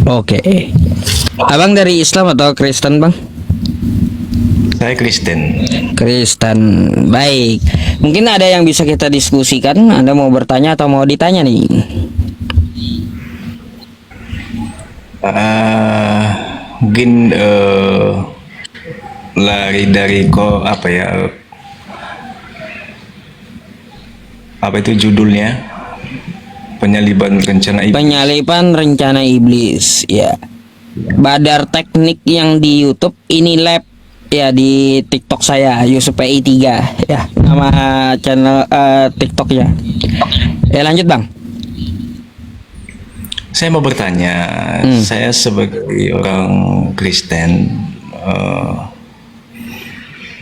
Oke. Abang dari Islam atau Kristen, Bang? Saya Kristen. Kristen. Baik. Mungkin ada yang bisa kita diskusikan. Anda mau bertanya atau mau ditanya nih? Ah, Mungkin lari dari kok apa ya? Apa itu judulnya? Penyaliban rencana iblis. Penyalipan rencana iblis. Ya. Badar teknik yang di YouTube ini lab ya, di TikTok saya Yusuf PI 3 ya, nama channel TikToknya. Ya, lanjut Bang. Saya mau bertanya, saya sebagai orang Kristen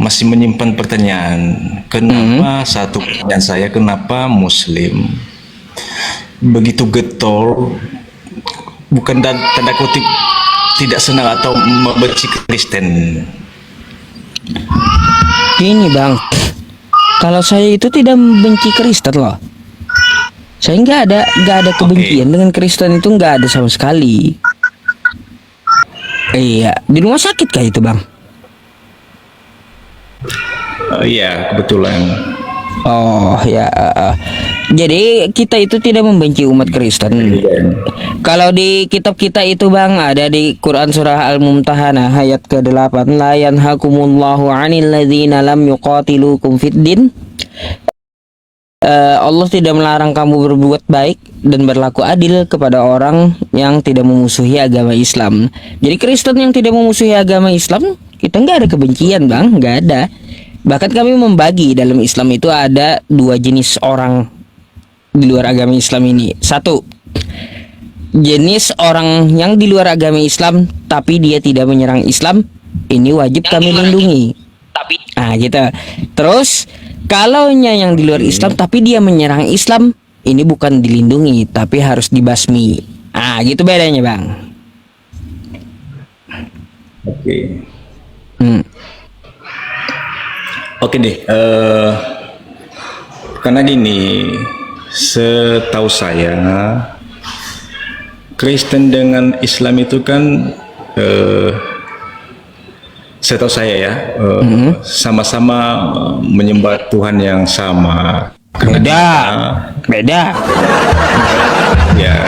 masih menyimpan pertanyaan, kenapa satu pertanyaan saya, kenapa Muslim begitu getol, bukan tanda kutip tidak senang atau membenci Kristen? Gini Bang, kalau saya itu tidak membenci Kristen loh. Saya nggak ada kebencian dengan Kristen, itu nggak ada sama sekali. Iya, di rumah sakit kah itu Bang? Iya, kebetulan. Oh ya, jadi kita itu tidak membenci umat Kristen. Kalau di kitab kita itu Bang, ada di Quran surah Al-Mumtahanah ayat ke-8, la yanhakumullahu 'anil ladzina lam yuqatilukum fid din. Allah tidak melarang kamu berbuat baik dan berlaku adil kepada orang yang tidak memusuhi agama Islam. Jadi Kristen yang tidak memusuhi agama Islam, kita nggak ada kebencian Bang, nggak ada. Bahkan kami membagi dalam Islam itu ada dua jenis orang di luar agama Islam ini. Satu, jenis orang yang di luar agama Islam tapi dia tidak menyerang Islam, ini wajib kami lindungi. Ah gitu. Terus kalaunya yang di luar Islam tapi dia menyerang Islam, ini bukan dilindungi tapi harus dibasmi. Ah gitu bedanya Bang. Oke. Hmm. Oke deh, karena gini, setahu saya Kristen dengan Islam itu kan, setahu saya ya, sama-sama menyembah Tuhan yang sama. Beda. Ya,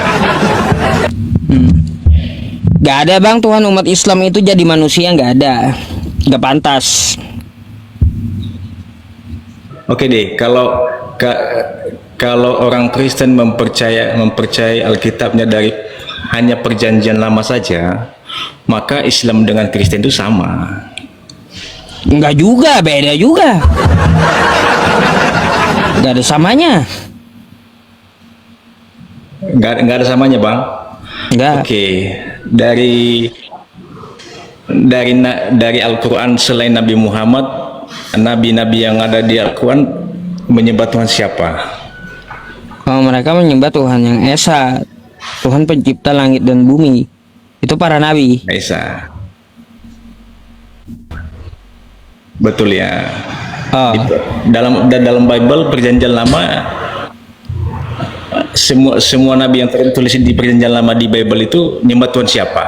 Gak ada Bang, Tuhan umat Islam itu jadi manusia, nggak ada. Nggak pantas. oke deh. Kalau orang Kristen mempercayai Alkitabnya dari hanya perjanjian lama saja, maka Islam dengan Kristen itu sama. Nggak juga, beda juga. Nggak ada samanya. Nggak ada samanya, Bang. Nggak. Oke, dari Al-Quran, selain Nabi Muhammad, nabi-nabi yang ada di Al-Quran menyembah Tuhan siapa? Kalau mereka menyembah Tuhan yang Esa, Tuhan pencipta langit dan bumi. Itu para nabi. Isa. Betul ya. Oh. Dalam Bible perjanjian lama, semua nabi yang tertulis di perjanjian lama di Bible itu menyembah Tuhan siapa?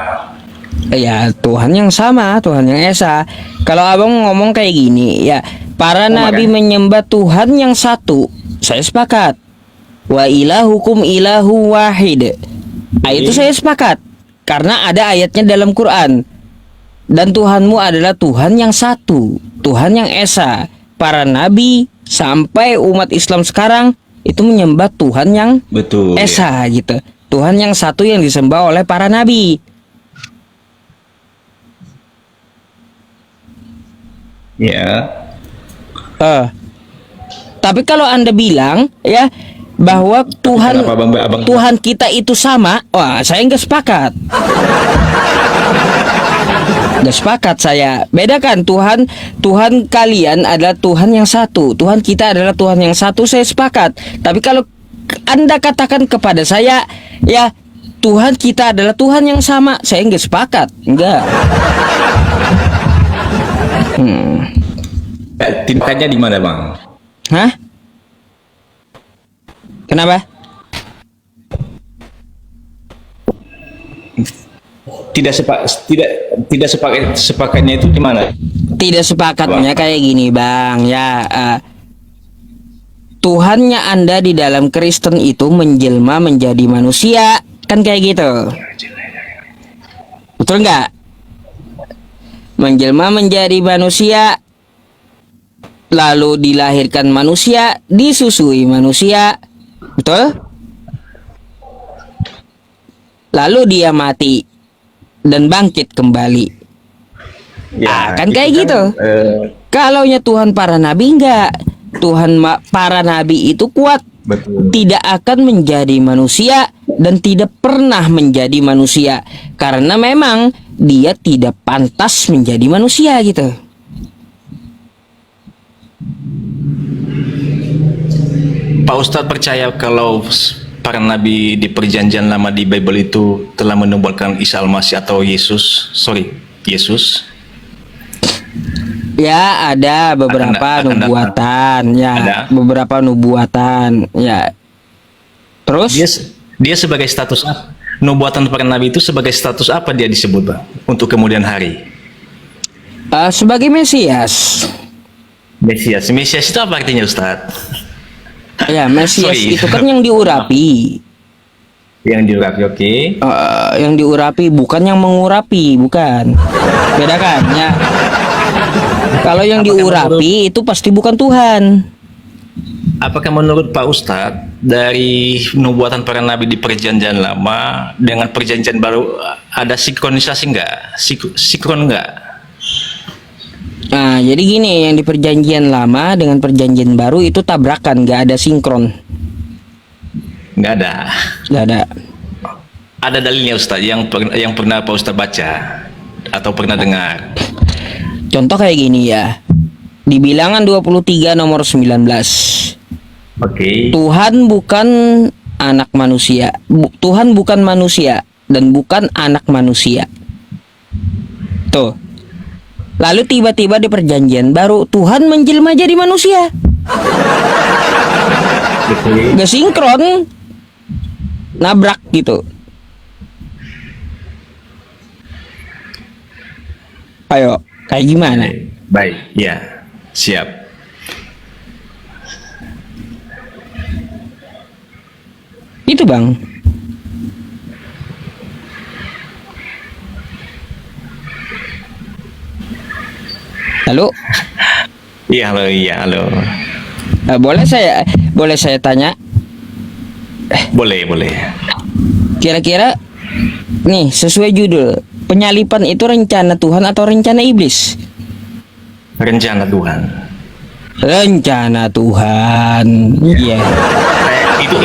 Ya Tuhan yang sama, Tuhan yang Esa. Kalau abang ngomong kayak gini, ya para nabi menyembah Tuhan yang satu, saya sepakat. Wa ilahukum ilahu wahid. Nah, itu saya sepakat. Karena ada ayatnya dalam Quran. Dan Tuhanmu adalah Tuhan yang satu, Tuhan yang Esa. Para nabi sampai umat Islam sekarang itu menyembah Tuhan yang Betul. Esa gitu. Tuhan yang satu yang disembah oleh para nabi. Ya. Tapi kalau Anda bilang ya bahwa Tuhan kita itu sama, wah saya nggak sepakat. Nggak sepakat saya. Bedakan Tuhan kalian adalah Tuhan yang satu, Tuhan kita adalah Tuhan yang satu, saya sepakat. Tapi kalau Anda katakan kepada saya ya Tuhan kita adalah Tuhan yang sama, saya nggak sepakat. Enggak. Tindakannya di mana, Bang? Hah? Kenapa? tidak sepakatnya itu gimana? Tidak sepakatnya kayak gini bang ya, Tuhannya Anda di dalam Kristen itu menjelma menjadi manusia, kan kayak gitu, betul nggak? Menjelma menjadi manusia, lalu dilahirkan manusia, disusui manusia, betul? Lalu dia mati dan bangkit kembali. Ya, Kan itu kayak gitu. Kalaunya Tuhan para nabi enggak. Para nabi itu kuat, betul. tidak akan menjadi manusia dan tidak pernah menjadi manusia karena memang dia tidak pantas menjadi manusia gitu. Pak Ustadz percaya kalau para nabi di perjanjian lama di Bible itu telah menubuatkan Isa Al-Masih atau Yesus? Ya, ada beberapa akan nubuatan, ya, ada. beberapa nubuatan, ya. Terus Dia sebagai status apa? Nubuatan para nabi itu sebagai status apa dia disebut, Pak? Untuk kemudian hari. Sebagai Mesias. Mesias itu apa artinya, Ustadz? Ya, Mesias Sorry. itu kan yang diurapi. Yang diurapi, oke. Yang diurapi, bukan yang mengurapi, bukan. Bedakan ya. Kalau yang diurapi itu pasti bukan Tuhan. Apakah menurut Pak Ustadz dari nubuatan para nabi di perjanjian lama dengan perjanjian baru ada sinkronisasi nggak? Sinkron nggak? Nah, jadi gini, yang di perjanjian lama dengan perjanjian baru itu tabrakan, nggak ada sinkron. Nggak ada. Nggak ada. Ada dalilnya, Ustadz, yang pernah Pak Ustadz baca atau pernah dengar? Contoh kayak gini ya. Di Bilangan 23 nomor 19. Oke. Tuhan bukan anak manusia. Tuhan bukan manusia dan bukan anak manusia. Tuh. Lalu tiba-tiba di perjanjian baru Tuhan menjelma jadi manusia. Betul. Gak sinkron. Nabrak gitu. Ayo, kayak gimana? Baik, ya, siap. Itu bang. Halo. Iya, halo. Boleh saya tanya? Boleh. Kira-kira nih sesuai judul, penyalipan itu rencana Tuhan atau rencana iblis? Rencana Tuhan. Rencana Tuhan. Iya. Itu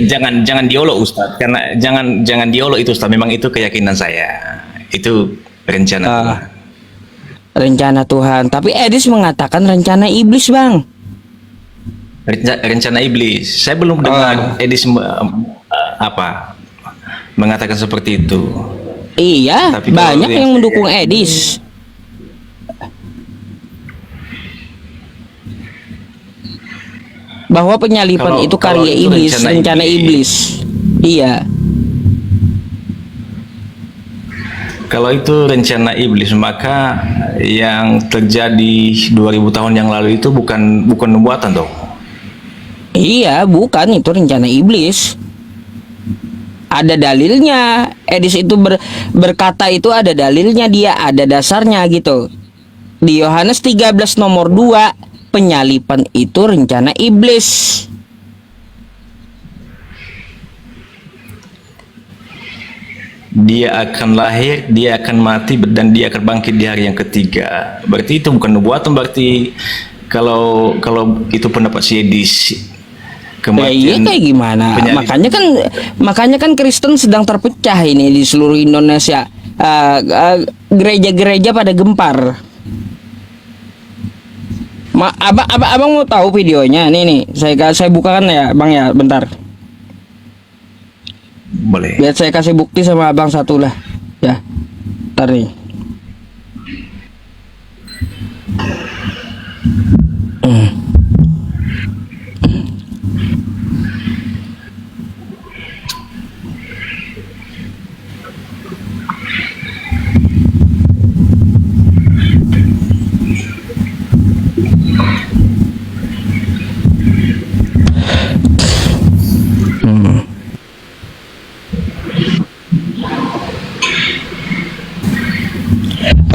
jangan diolok, Ustadz, karena jangan diolok itu, Ustadz. Memang itu keyakinan saya. Itu rencana Tuhan. Rencana Tuhan. Tapi Edis mengatakan rencana iblis, bang. Rencana iblis. Saya belum dengar Edis mengatakan seperti itu. Iya, Tapi banyak kalau yang yang mendukung Edis. Bahwa penyalipan itu kalau karya itu iblis, rencana rencana iblis. Iya. Kalau itu rencana iblis, maka yang terjadi 2000 tahun yang lalu itu bukan nubuatan dong. Iya, bukan, itu rencana iblis. Ada dalilnya. Edis itu berkata itu ada dalilnya, dia ada dasarnya gitu. Di Yohanes 13 nomor 2, penyalipan itu rencana iblis. Dia akan lahir, dia akan mati, dan dia akan bangkit di hari yang ketiga. Berarti itu bukan nubuatan. Berarti kalau itu pendapat si Edis, Ya iya, kayak gimana? Makanya kan Kristen sedang terpecah ini di seluruh Indonesia. Gereja-gereja pada gempar. Abang mau tahu videonya? Nih, saya bukakan ya, Bang ya, bentar. Boleh. Biar saya kasih bukti sama abang satu lah. Ya, ntar nih.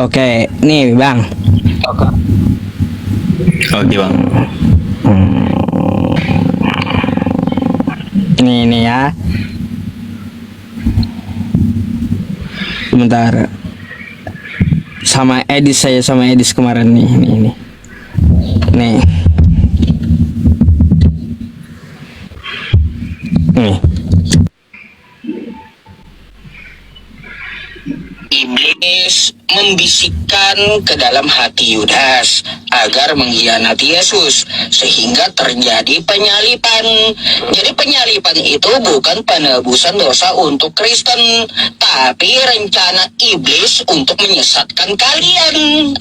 Oke, nih Bang. Oke bang. Ini ya. Sebentar. Sama Edis kemarin nih, nih. Nih. Nih. Iblis membisikkan ke dalam hati Yudas agar mengkhianati Yesus sehingga terjadi penyalipan. Jadi penyalipan itu bukan penebusan dosa untuk Kristen, tapi rencana iblis untuk menyesatkan kalian.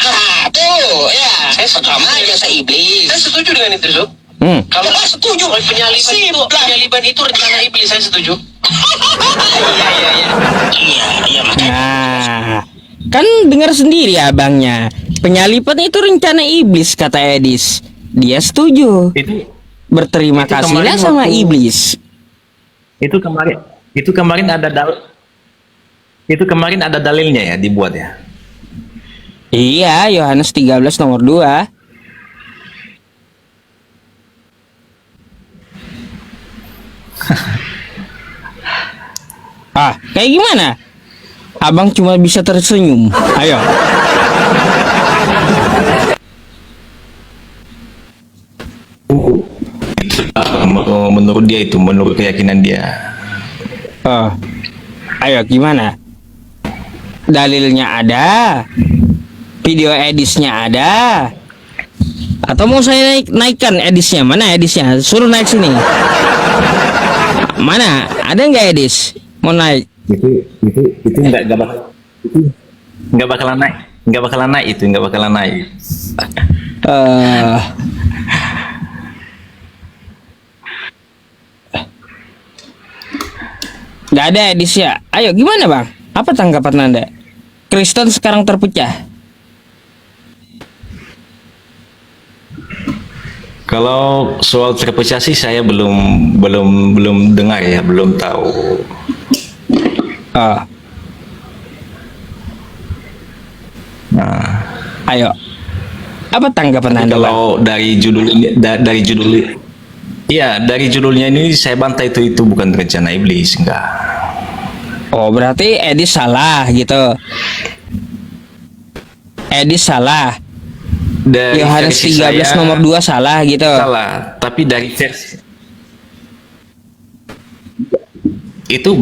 Tuh ya, saya sama aja saya iblis. Saya setuju dengan itu, Sob. Kalau nggak setuju, penyalipan itu rencana iblis, saya setuju. Iya, makanya. Nah, kan dengar sendiri abangnya. Penyalipan itu rencana iblis, kata Edis. Dia setuju. Berterima itu kasihlah kemarin sama waktu- iblis. Itu kemarin ada dalilnya ya dibuat ya. Iya, Yohanes 13 nomor 2. Kayak gimana? Abang cuma bisa tersenyum. Ayo. Menurut dia itu, menurut keyakinan dia. Ayo gimana? Dalilnya ada, video edisnya ada, atau mau saya naikkan edisnya? Mana edisnya? Suruh naik sini. Mana? Ada nggak edis? Mau naik? Itu nggak bakalan naik, nggak bakalan naik. Nggak ada edisnya. Ayo gimana bang? Apa tanggapan Anda? Kristen sekarang terpecah. Kalau soal terpecah sih saya belum dengar ya, belum tahu. Nah, Ayo. Apa tanggapan Anda, Bang? kalau dari judul ini, dari judulnya ini saya bantah itu bukan rencana iblis, enggak. Oh, berarti Edis salah gitu. Edis salah. Dari Yohanes versi 13 saya nomor 2 salah gitu. salah, tapi dari versi itu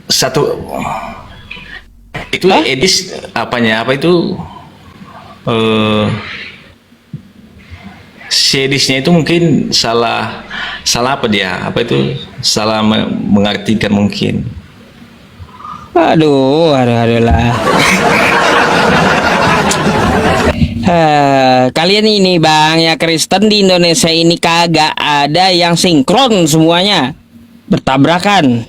satu itu Edis apa itu si Edisnya itu mungkin salah apa dia, apa itu salah mengartikan mungkin. Aduh lah. Kalian ini bang ya, Kristen di Indonesia ini kagak ada yang sinkron, semuanya bertabrakan.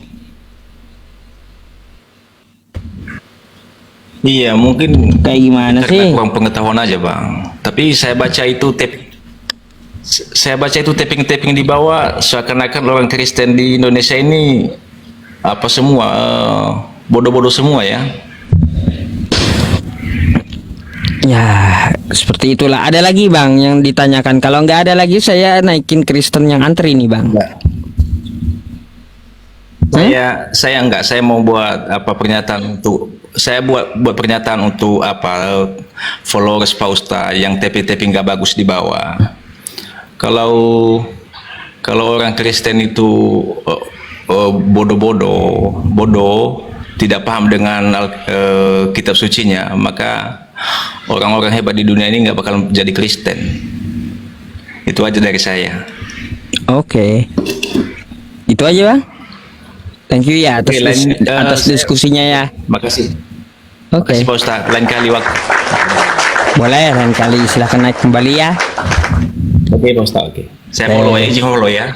Iya, mungkin Kayak gimana karena sih? kurang pengetahuan aja bang. Tapi saya baca itu tapping di bawah, seakan-akan orang Kristen di Indonesia ini apa semua bodoh-bodoh semua ya. Ya, seperti itulah. Ada lagi bang yang ditanyakan. Kalau nggak ada lagi, saya naikin Kristen yang antri nih bang. Saya enggak, saya mau buat apa pernyataan untuk pernyataan untuk apa followers Pausta yang tapping nggak bagus di bawah. Kalau orang Kristen itu bodoh, tidak paham dengan kitab sucinya, maka orang-orang hebat di dunia ini nggak bakal jadi Kristen. Itu aja dari saya. Oke. Itu aja bang. Thank you ya atas, atas diskusinya ya. Makasih. Oke. Makasih Pak Ustaz. Lain kali waktu. Boleh lain kali silahkan naik kembali ya. Oke Pak Ustaz. Oke. Saya follow ya, izin follow ya.